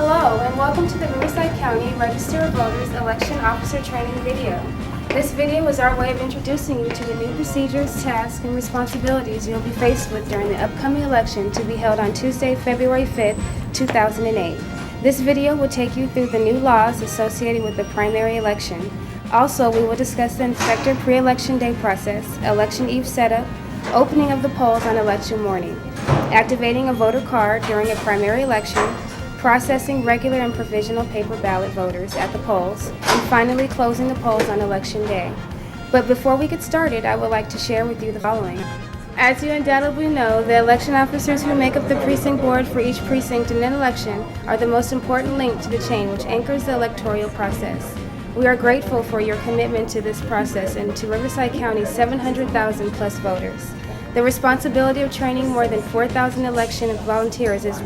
Hello and welcome to the Riverside County Registrar of Voters Election Officer Training video. This video is our way of introducing you to the new procedures, tasks, and responsibilities you'll be faced with during the upcoming election to be held on Tuesday, February 5th, 2008. This video will take you through the new laws associated with the primary election. Also, we will discuss the inspector pre-election day process, election eve setup, opening of the polls on election morning, activating a voter card during a primary election, processing regular and provisional paper ballot voters at the polls, and finally closing the polls on election day. But before we get started, I would like to share with you the following. As you undoubtedly know, the election officers who make up the precinct board for each precinct in an election are the most important link to the chain which anchors the electoral process. We are grateful for your commitment to this process and to Riverside County's 700,000 plus voters. The responsibility of training more than 4,000 election volunteers is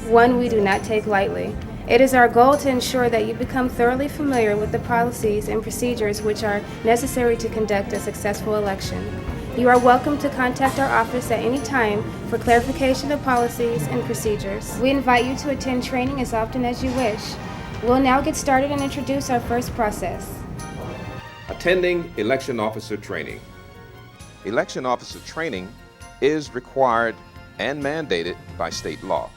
one we do not take lightly. It is our goal to ensure that you become thoroughly familiar with the policies and procedures which are necessary to conduct a successful election. You are welcome to contact our office at any time for clarification of policies and procedures. We invite you to attend training as often as you wish. We'll now get started and introduce our first process. Attending election officer training. Election officer training is required and mandated by state law.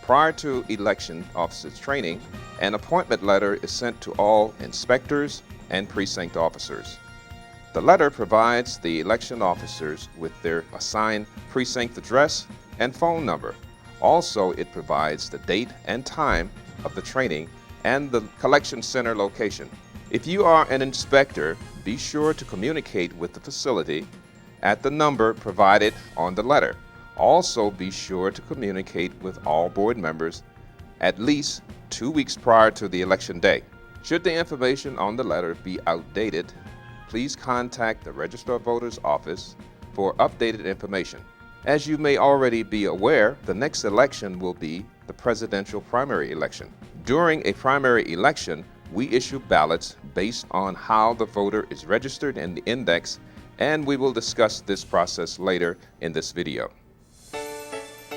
Prior to election officers training, an appointment letter is sent to all inspectors and precinct officers. The letter provides the election officers with their assigned precinct address and phone number. Also, it provides the date and time of the training and the collection center location. If you are an inspector, be sure to communicate with the facility at the number provided on the letter. Also, be sure to communicate with all board members at least 2 weeks prior to the election day. Should the information on the letter be outdated, please contact the Registrar of Voters office for updated information. As you may already be aware, the next election will be the presidential primary election. During a primary election, we issue ballots based on how the voter is registered in the index, and we will discuss this process later in this video.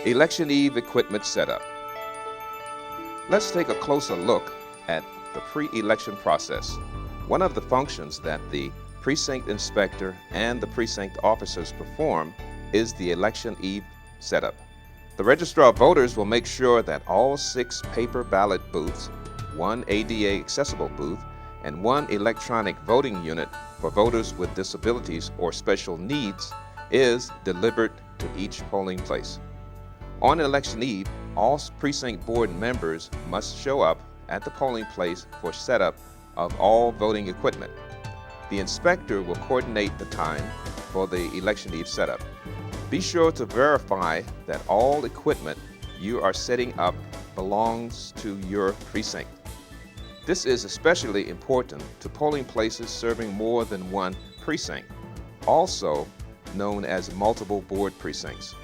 Election Eve equipment setup. Let's take a closer look at the pre-election process. One of the functions that the precinct inspector and the precinct officers perform is the Election Eve setup. The Registrar of Voters will make sure that all 6 paper ballot booths, 1 ADA accessible booth, and 1 electronic voting unit for voters with disabilities or special needs is delivered to each polling place. On election eve, all precinct board members must show up at the polling place for setup of all voting equipment. The inspector will coordinate the time for the election eve setup. Be sure to verify that all equipment you are setting up belongs to your precinct. This is especially important to polling places serving more than 1 precinct, also known as multiple board precincts.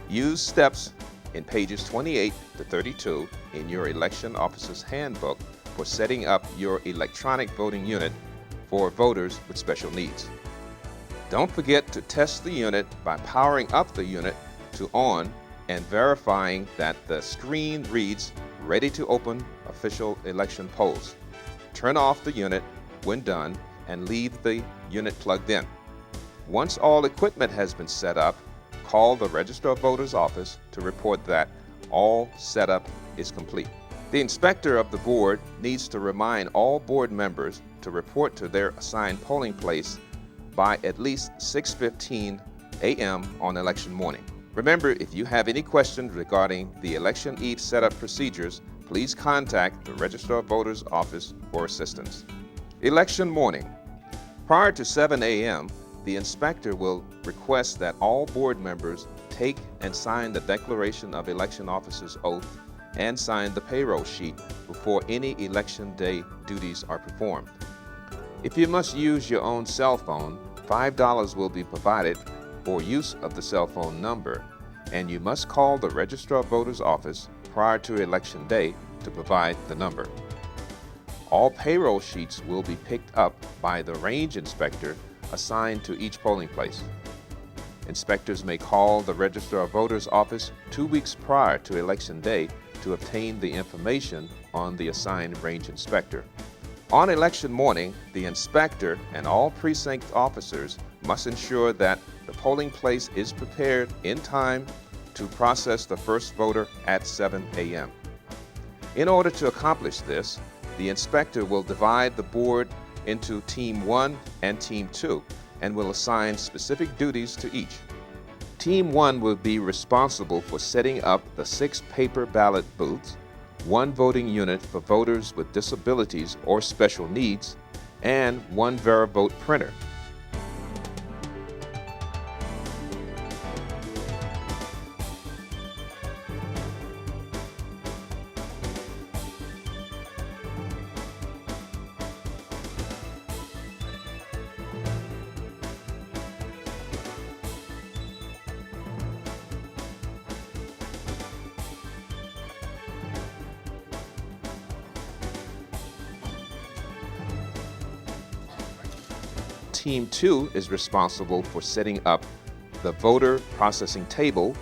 Use steps in pages 28 to 32 in your election officer's handbook for setting up your electronic voting unit for voters with special needs. Don't forget to test the unit by powering up the unit to on and verifying that the screen reads "Ready to open official election polls." Turn off the unit when done and leave the unit plugged in. Once all equipment has been set up, call the Registrar of Voters office to report that all setup is complete. The inspector of the board needs to remind all board members to report to their assigned polling place by at least 6:15 a.m. on election morning. Remember, if you have any questions regarding the election eve setup procedures, please contact the Registrar of Voters office for assistance. Election morning. Prior to 7 a.m., the inspector will request that all board members take and sign the Declaration of Election Officer's Oath and sign the payroll sheet before any election day duties are performed. If you must use your own cell phone, $5 will be provided for use of the cell phone number, and you must call the Registrar of Voters office prior to election day to provide the number. All payroll sheets will be picked up by the range inspector assigned to each polling place. Inspectors may call the Registrar of Voters office 2 weeks prior to election day to obtain the information on the assigned range inspector. On election morning, the inspector and all precinct officers must ensure that the polling place is prepared in time to process the first voter at 7 a.m. In order to accomplish this, the inspector will divide the board into Team 1 and Team 2 and will assign specific duties to each. Team 1 will be responsible for setting up the 6 paper ballot booths, 1 voting unit for voters with disabilities or special needs, and 1 VeriVote printer. Team 2 is responsible for setting up the voter processing table,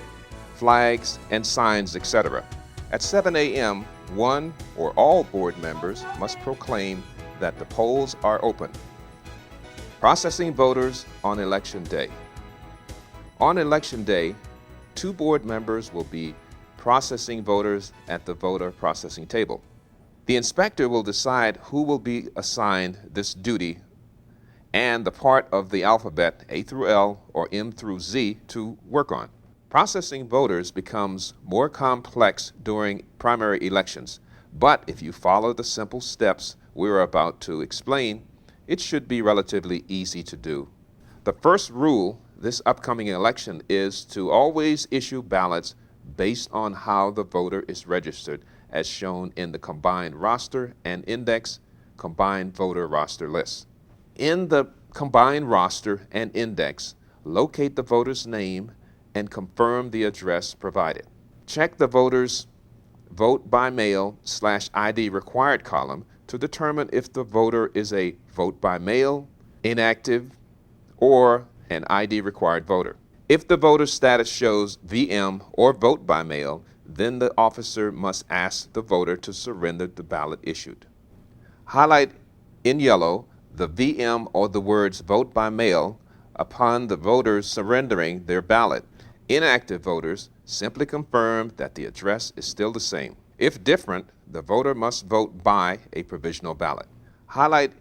flags, and signs, etc. At 7 a.m., one or all board members must proclaim that the polls are open. Processing voters on election day. On election day, 2 board members will be processing voters at the voter processing table. The inspector will decide who will be assigned this duty and the part of the alphabet A through L or M through Z to work on. Processing voters becomes more complex during primary elections, but if you follow the simple steps we're about to explain, it should be relatively easy to do. The first rule this upcoming election is to always issue ballots based on how the voter is registered, as shown in the combined roster and index combined voter roster list. In the combined roster and index, locate the voter's name and confirm the address provided. Check the voter's vote by mail/ID required column to determine if the voter is a vote by mail, inactive, or an ID required voter. If the voter's status shows VM or vote by mail, then the officer must ask the voter to surrender the ballot issued. Highlight in yellow the VM or the words vote by mail upon the voters surrendering their ballot. Inactive voters simply confirm that the address is still the same. If different, the voter must vote by a provisional ballot. Highlight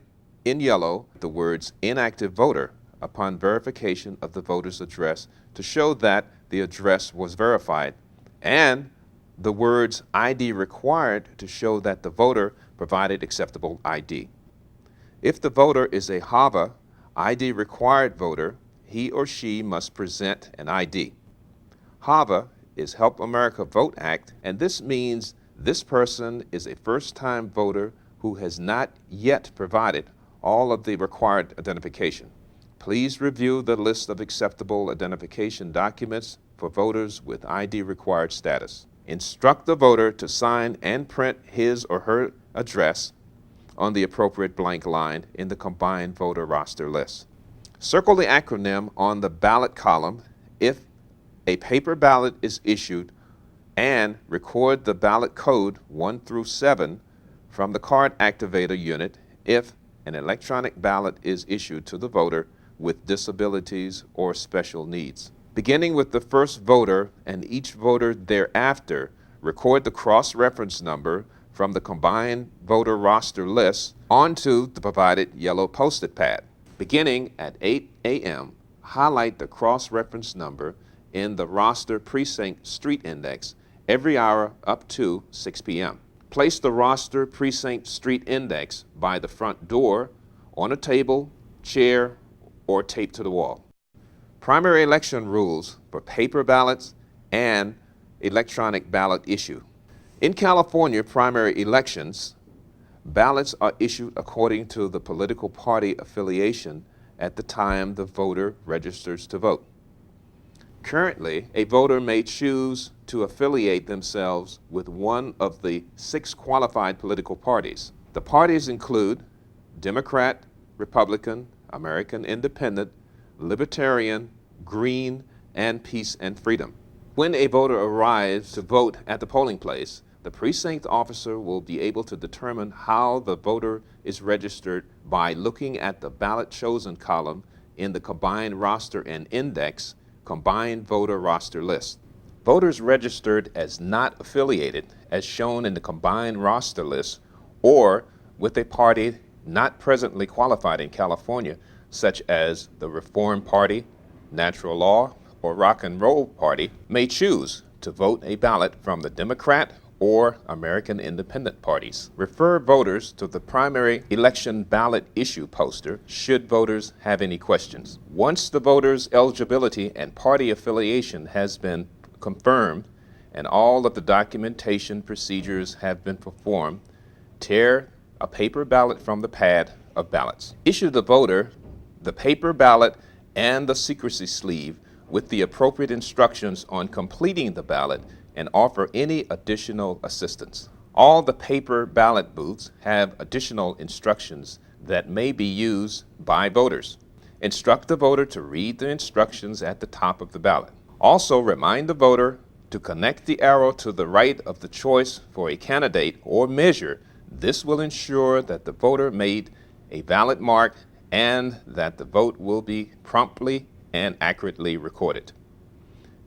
in yellow the words inactive voter upon verification of the voter's address to show that the address was verified, and the words ID required to show that the voter provided acceptable ID. If the voter is a HAVA ID required voter, he or she must present an ID. HAVA is Help America Vote Act, and this means this person is a first-time voter who has not yet provided all of the required identification. Please review the list of acceptable identification documents for voters with ID required status. Instruct the voter to sign and print his or her address on the appropriate blank line in the combined voter roster list. Circle the acronym on the ballot column if a paper ballot is issued, and record the ballot code 1 through 7 from the card activator unit if an electronic ballot is issued to the voter with disabilities or special needs. Beginning with the first voter and each voter thereafter, record the cross-reference number from the combined voter roster list onto the provided yellow Post-it pad. Beginning at 8 a.m., highlight the cross-reference number in the roster precinct street index every hour up to 6 p.m. Place the roster precinct street index by the front door, on a table, chair, or taped to the wall. Primary election rules for paper ballots and electronic ballot issue. In California primary elections, ballots are issued according to the political party affiliation at the time the voter registers to vote. Currently, a voter may choose to affiliate themselves with one of the 6 qualified political parties. The parties include Democrat, Republican, American Independent, Libertarian, Green, and Peace and Freedom. When a voter arrives to vote at the polling place, The precinct officer will be able to determine how the voter is registered by looking at the ballot chosen column in the combined roster and index combined voter roster list. Voters registered as not affiliated, as shown in the combined roster list, or with a party not presently qualified in California, such as the Reform Party, Natural Law, or Rock and Roll Party, may choose to vote a ballot from the Democrat or American Independent parties. Refer voters to the primary election ballot issue poster should voters have any questions. Once the voter's eligibility and party affiliation has been confirmed and all of the documentation procedures have been performed, tear a paper ballot from the pad of ballots. Issue the voter the paper ballot and the secrecy sleeve with the appropriate instructions on completing the ballot and offer any additional assistance. All the paper ballot booths have additional instructions that may be used by voters. Instruct the voter to read the instructions at the top of the ballot. Also, remind the voter to connect the arrow to the right of the choice for a candidate or measure. This will ensure that the voter made a valid mark and that the vote will be promptly and accurately recorded.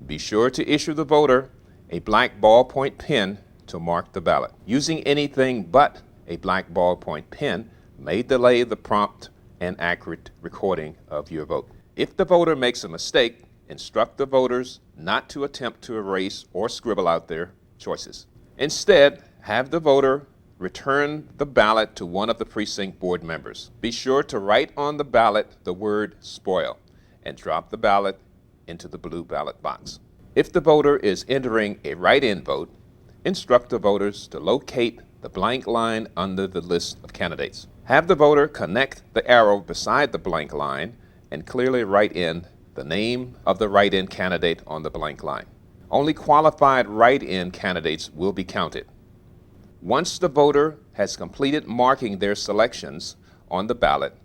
Be sure to issue the voter a black ballpoint pen to mark the ballot. Using anything but a black ballpoint pen may delay the prompt and accurate recording of your vote. If the voter makes a mistake, instruct the voters not to attempt to erase or scribble out their choices. Instead, have the voter return the ballot to one of the precinct board members. Be sure to write on the ballot the word spoil and drop the ballot into the blue ballot box. If the voter is entering a write-in vote, instruct the voters to locate the blank line under the list of candidates. Have the voter connect the arrow beside the blank line and clearly write in the name of the write-in candidate on the blank line. Only qualified write-in candidates will be counted. Once the voter has completed marking their selections on the ballot,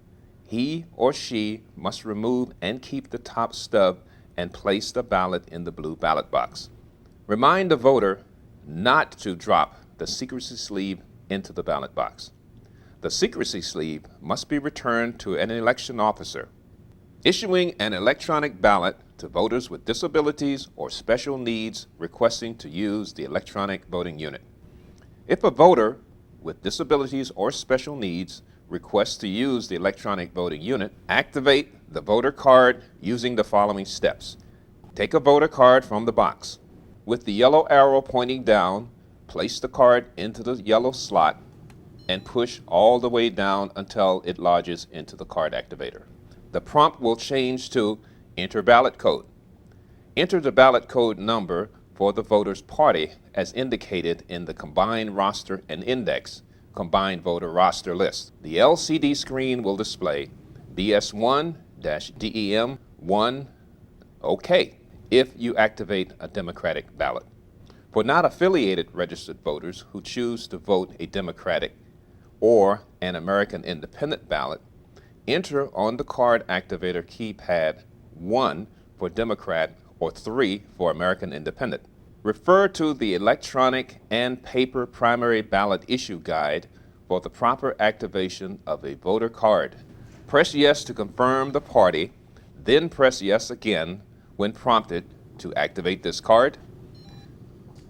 he or she must remove and keep the top stub and place the ballot in the blue ballot box. Remind the voter not to drop the secrecy sleeve into the ballot box. The secrecy sleeve must be returned to an election officer. Issuing an electronic ballot to voters with disabilities or special needs requesting to use the electronic voting unit. If a voter with disabilities or special needs requests to use the electronic voting unit, activate the voter card using the following steps. Take a voter card from the box. With the yellow arrow pointing down, place the card into the yellow slot and push all the way down until it lodges into the card activator. The prompt will change to enter ballot code. Enter the ballot code number for the voter's party as indicated in the combined roster and index combined voter roster list. The LCD screen will display BS1-DEM1 OK if you activate a Democratic ballot. For not affiliated registered voters who choose to vote a Democratic or an American Independent ballot, enter on the card activator keypad 1 for Democrat or 3 for American Independent. Refer to the electronic and paper primary ballot issue guide for the proper activation of a voter card. Press yes to confirm the party, then press yes again when prompted to activate this card.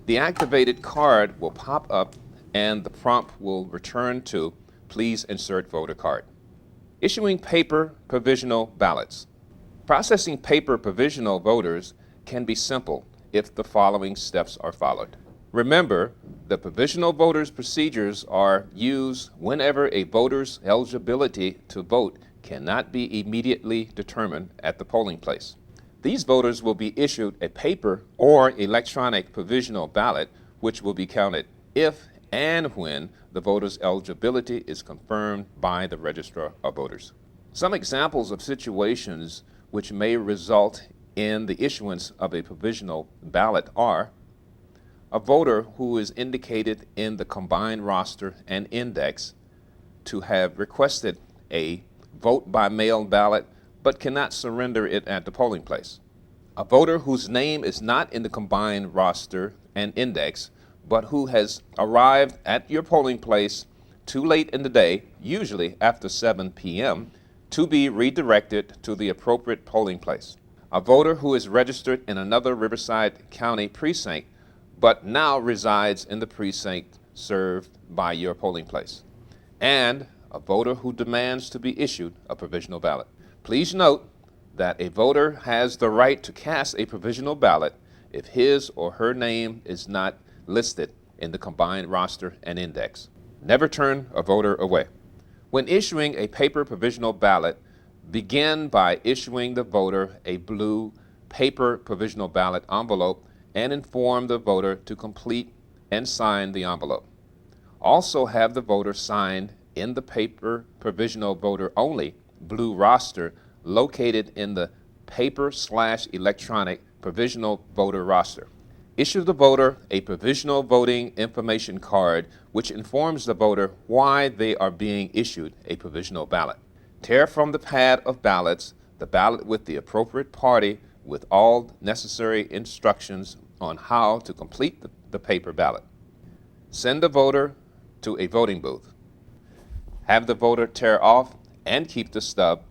The activated card will pop up and the prompt will return to please insert voter card. Issuing paper provisional ballots. Processing paper provisional voters can be simple if the following steps are followed. Remember, the provisional voters procedures are used whenever a voter's eligibility to vote cannot be immediately determined at the polling place. These voters will be issued a paper or electronic provisional ballot, which will be counted if and when the voter's eligibility is confirmed by the Registrar of Voters. Some examples of situations which may result in the issuance of a provisional ballot are a voter who is indicated in the combined roster and index to have requested a vote by mail ballot but cannot surrender it at the polling place. A voter whose name is not in the combined roster and index but who has arrived at your polling place too late in the day, usually after 7 p.m., to be redirected to the appropriate polling place. A voter who is registered in another Riverside County precinct but now resides in the precinct served by your polling place. And a voter who demands to be issued a provisional ballot. Please note that a voter has the right to cast a provisional ballot if his or her name is not listed in the combined roster and index. Never turn a voter away. When issuing a paper provisional ballot, begin by issuing the voter a blue paper provisional ballot envelope and inform the voter to complete and sign the envelope. Also have the voter signed in the paper provisional voter only blue roster located in the paper/electronic provisional voter roster. Issue the voter a provisional voting information card which informs the voter why they are being issued a provisional ballot. Tear from the pad of ballots the ballot with the appropriate party with all necessary instructions on how to complete the paper ballot. Send the voter to a voting booth. Have the voter tear off and keep the stub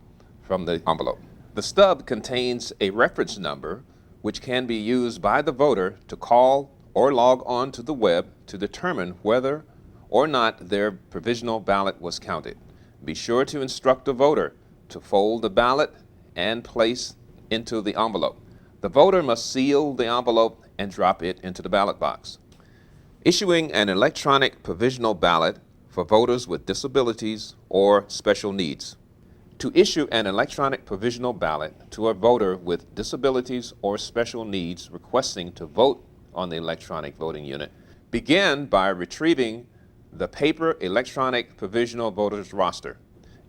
from the envelope. The stub contains a reference number which can be used by the voter to call or log on to the web to determine whether or not their provisional ballot was counted. Be sure to instruct the voter to fold the ballot and place into the envelope. The voter must seal the envelope and drop it into the ballot box. Issuing an electronic provisional ballot for voters with disabilities or special needs. To issue an electronic provisional ballot to a voter with disabilities or special needs requesting to vote on the electronic voting unit, begin by retrieving the paper electronic provisional voters roster.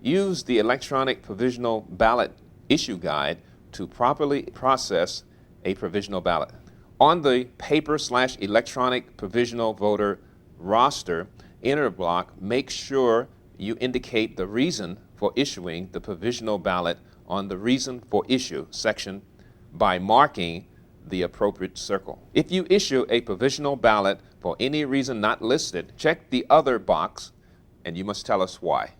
Use the electronic provisional ballot issue guide to properly process a provisional ballot. On the paper/electronic provisional voter roster inner block, make sure you indicate the reason for issuing the provisional ballot on the Reason for Issue section by marking the appropriate circle. If you issue a provisional ballot for any reason not listed, check the Other box and you must tell us why.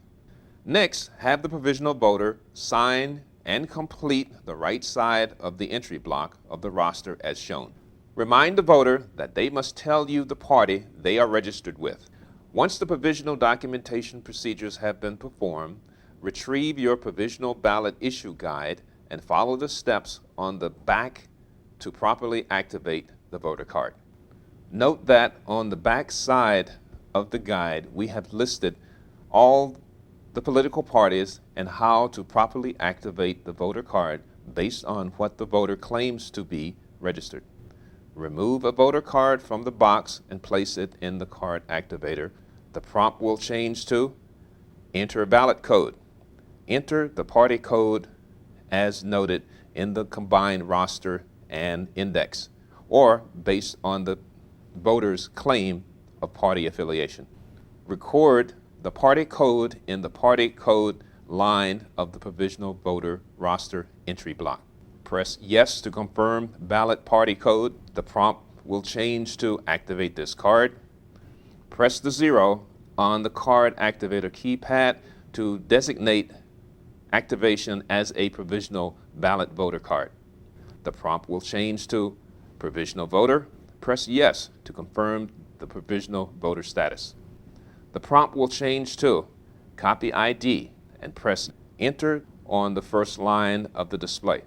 Next, have the provisional voter sign and complete the right side of the entry block of the roster as shown. Remind the voter that they must tell you the party they are registered with. Once the provisional documentation procedures have been performed, retrieve your provisional ballot issue guide and follow the steps on the back to properly activate the voter card. Note that on the back side of the guide, we have listed all the political parties and how to properly activate the voter card based on what the voter claims to be registered. Remove a voter card from the box and place it in the card activator. The prompt will change to enter ballot code. Enter the party code as noted in the combined roster and index, or based on the voter's claim of party affiliation. Record the party code in the party code line of the provisional voter roster entry block. Press yes to confirm ballot party code. The prompt will change to activate this card. Press the 0 on the card activator keypad to designate activation as a provisional ballot voter card. The prompt will change to provisional voter. Press yes to confirm the provisional voter status. The prompt will change to copy ID and press enter on the first line of the display.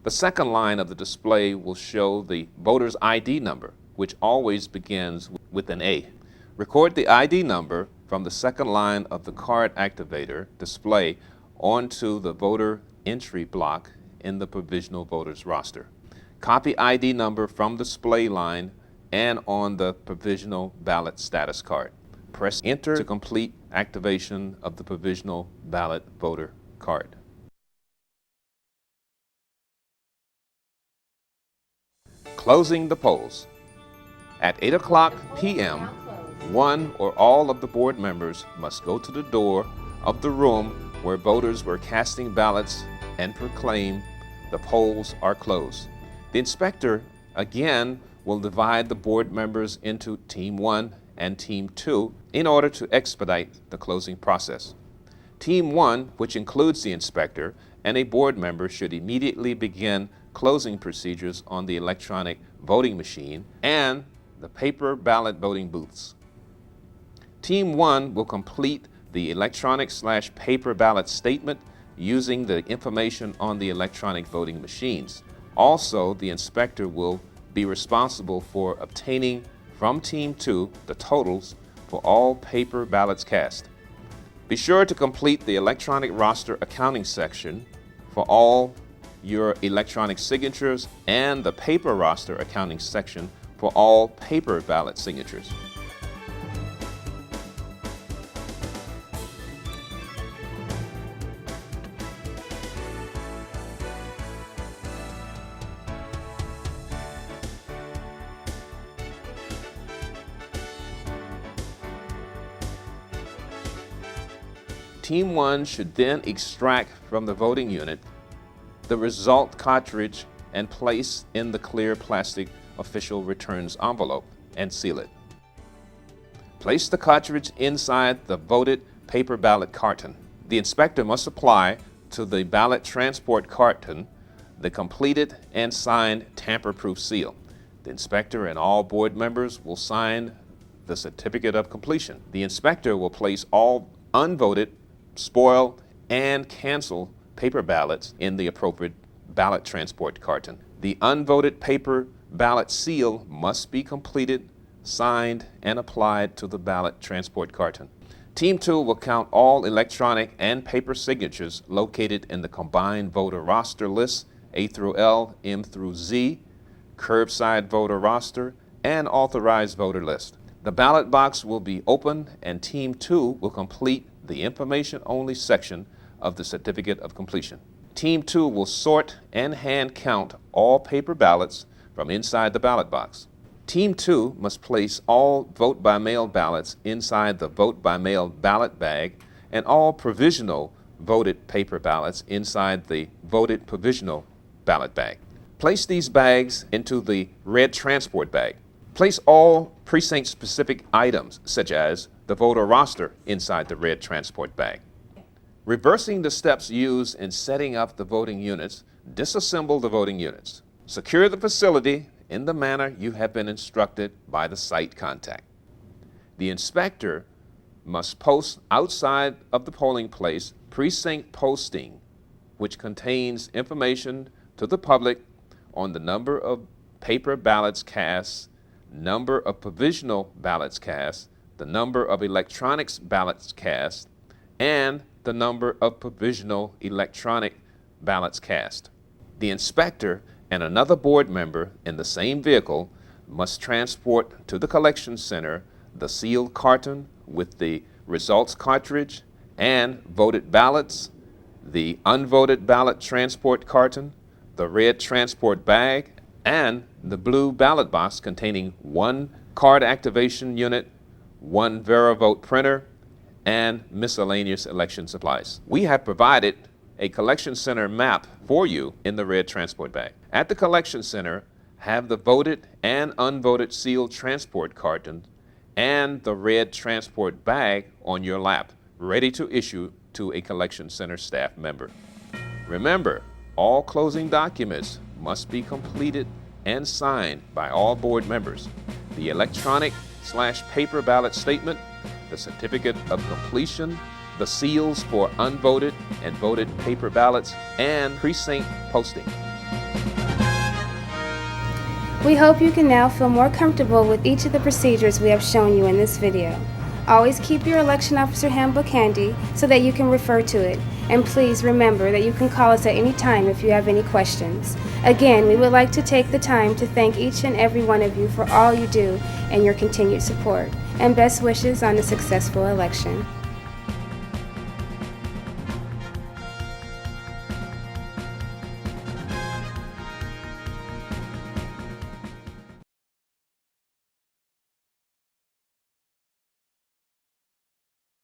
The second line of the display will show the voter's ID number, which always begins with an A. Record the ID number from the second line of the card activator display onto the voter entry block in the provisional voters roster. Copy ID number from the display line and on the provisional ballot status card. Press enter to complete activation of the provisional ballot voter card. Closing the polls. At 8:00 p.m., one or all of the board members must go to the door of the room where voters were casting ballots and proclaim the polls are closed. The inspector again will divide the board members into Team 1 and Team 2 in order to expedite the closing process. Team 1, which includes the inspector and a board member, should immediately begin closing procedures on the electronic voting machine and the paper ballot voting booths. Team 1 will complete the electronic/paper ballot statement using the information on the electronic voting machines. Also, the inspector will be responsible for obtaining from Team 2 the totals for all paper ballots cast. Be sure to complete the electronic roster accounting section for all your electronic signatures and the paper roster accounting section for all paper ballot signatures. Team 1 should then extract from the voting unit the result cartridge and place in the clear plastic official returns envelope and seal it. Place the cartridge inside the voted paper ballot carton. The inspector must apply to the ballot transport carton the completed and signed tamper-proof seal. The inspector and all board members will sign the certificate of completion. The inspector will place all unvoted, spoiled, and canceled paper ballots in the appropriate ballot transport carton. The unvoted paper ballot seal must be completed, signed, and applied to the ballot transport carton. Team 2 will count all electronic and paper signatures located in the combined voter roster list A through L, M through Z, curbside voter roster, and authorized voter list. The ballot box will be opened and Team 2 will complete the information-only section of the certificate of completion. Team 2 will sort and hand count all paper ballots from inside the ballot box. Team 2 must place all vote-by-mail ballots inside the vote-by-mail ballot bag and all provisional voted paper ballots inside the voted provisional ballot bag. Place these bags into the red transport bag. Place all precinct-specific items, such as the voter roster, inside the red transport bag. Reversing the steps used in setting up the voting units, disassemble the voting units. Secure the facility in the manner you have been instructed by the site contact. The inspector must post outside of the polling place precinct posting, which contains information to the public on the number of paper ballots cast, number of provisional ballots cast, the number of electronics ballots cast, and the number of provisional electronic ballots cast. The inspector and another board member in the same vehicle must transport to the collection center the sealed carton with the results cartridge and voted ballots, the unvoted ballot transport carton, the red transport bag, and the blue ballot box containing one card activation unit, one VeriVote printer, and miscellaneous election supplies. We have provided a collection center map for you in the red transport bag. At the collection center, have the voted and unvoted sealed transport carton and the red transport bag on your lap, ready to issue to a collection center staff member. Remember, all closing documents must be completed and signed by all board members. The electronic/paper ballot statement, the certificate of completion, the seals for unvoted and voted paper ballots, and precinct posting. We hope you can now feel more comfortable with each of the procedures we have shown you in this video. Always keep your election officer handbook handy so that you can refer to it. And please remember that you can call us at any time if you have any questions. Again, we would like to take the time to thank each and every one of you for all you do and your continued support. And best wishes on a successful election.